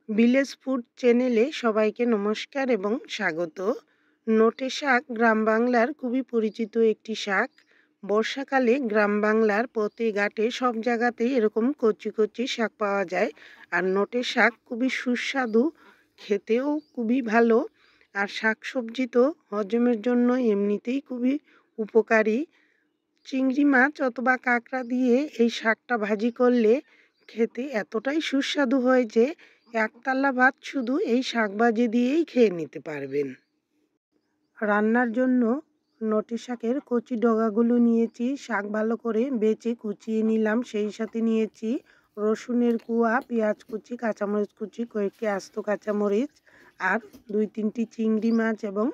Village food চ্যানেলে সবাইকে নমস্কার এবং স্বাগত। নোটে শাক গ্রাম বাংলার খুবই পরিচিত একটি শাক। বর্ষাকালে গ্রাম বাংলার পথে ঘাটে সব জায়গাতেই এরকম কচি কচি শাক পাওয়া যায়। আর নোটে শাক খুবই সুস্বাদু, খেতেও খুবই ভালো। আর শাক সবজি তো হজমের জন্য এমনিতেই খুবই উপকারী। চিংড়ি মাছ অথবা কাঁকড়া দিয়ে এই শাকটা ভাজি করলে খেতে এতটাই সুস্বাদু হয় যে একতালা ভাত শুধু এই শাক ভাজি দিয়েই খেয়ে নিতে পারবেন। রান্নার জন্য নটি শাকের কচি ডগাগুলো নিয়েছি, শাক ভালো করে বেছে কুচিয়ে নিলাম। সেই সাথে নিয়েছি রসুনের কুয়া, পেঁয়াজ কুচি, কাঁচামরিচ কুচি, কয়েকটি আস্ত কাঁচামরিচ আর 2-3টি চিংড়ি মাছ এবং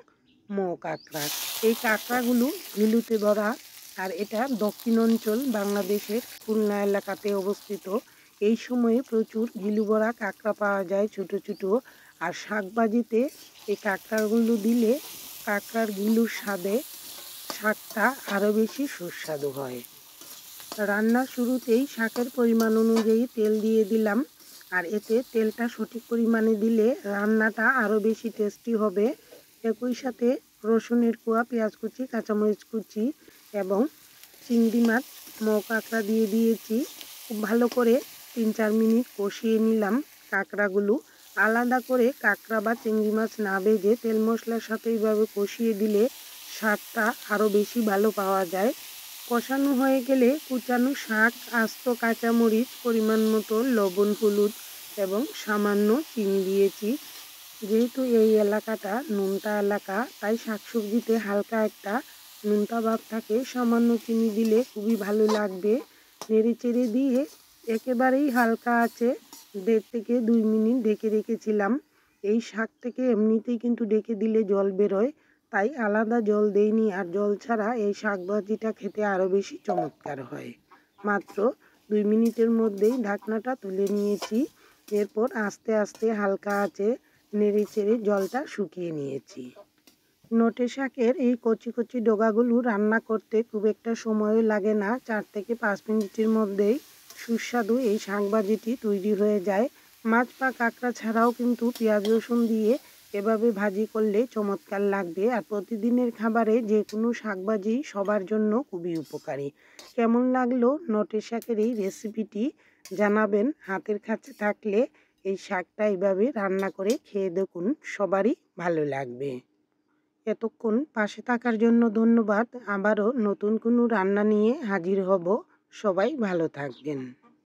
কাঁকড়া। এই কাঁকড়াগুলো ঝিলুতে ভরা, আর এটা দক্ষিণ অঞ্চল বাংলাদেশের খুলনা এলাকাতে অবস্থিত। এই সময়ে প্রচুর ঘিলু ভরা কাঁকড়া পাওয়া যায় ছোট ছোট। আর শাক ভাজিতে এই কাঁকড়াগুলো দিলে কাঁকড়ার ঘিলুর স্বাদে শাকটা আরও বেশি সুস্বাদু হয়। রান্নার শুরুতেই শাকের পরিমাণ অনুযায়ী তেল দিয়ে দিলাম। আর এতে তেলটা সঠিক পরিমাণে দিলে রান্নাটা আরও বেশি টেস্টি হবে। একই সাথে রসুনের কোয়া, পেঁয়াজ কুচি, কাঁচামরিচ কুচি এবং চিংড়ি মাছ, কাঁকড়া দিয়ে দিয়েছি। খুব ভালো করে 3-4 মিনিট কষিয়ে নিলাম কাঁকড়াগুলো। আলাদা করে কাঁকড়া বা চিংড়ি মাছ না ভেজে তেল মশলার সাথে এইভাবে কষিয়ে দিলে স্বাদটা আরও বেশি ভালো পাওয়া যায়। কষানো হয়ে গেলে কুচানো শাক, আস্ত কাঁচামরিচ, পরিমাণ মতো লবণ, হলুদ এবং সামান্য চিনি দিয়েছি। যেহেতু এই এলাকাটা নোনতা এলাকা, তাই শাকসবজিতে হালকা একটা নোনতা ভাব থাকে। সামান্য চিনি দিলে খুবই ভালো লাগবে। নেড়েচেড়ে দিয়ে একেবারেই হালকা আছে 1.5 থেকে 2 মিনিট ঢেকে রেখেছিলাম। এই শাক থেকে এমনিতেই কিন্তু ঢেকে দিলে জল বেরোয়, তাই আলাদা জল দেইনি। আর জল ছাড়া এই শাক ভাজিটা খেতে আরও বেশি চমৎকার হয়। মাত্র 2 মিনিটের মধ্যেই ঢাকনাটা তুলে নিয়েছি। এরপর আস্তে আস্তে হালকা আঁচে নেড়েচেড়ে জলটা শুকিয়ে নিয়েছি। নোটে শাকের এই কচি কচি ডগাগুলো রান্না করতে খুব একটা সময়ও লাগে না। 4 থেকে 5 মিনিটের মধ্যেই সুস্বাদু এই শাক ভাজিটি তৈরি হয়ে যায়। মাছ বা কাঁকড়া ছাড়াও কিন্তু পেঁয়াজ রসুন দিয়ে এভাবে ভাজি করলে চমৎকার লাগবে। আর প্রতিদিনের খাবারে যে কোনো শাক ভাজি সবার জন্য খুবই উপকারী। কেমন লাগলো নোটে শাকের এই রেসিপিটি জানাবেন। হাতের কাছে থাকলে এই শাকটা এইভাবে রান্না করে খেয়ে দেখুন, সবারই ভালো লাগবে। এতক্ষণ পাশে থাকার জন্য ধন্যবাদ। আবারও নতুন কোনো রান্না নিয়ে হাজির হব। সবাই ভালো থাকবেন।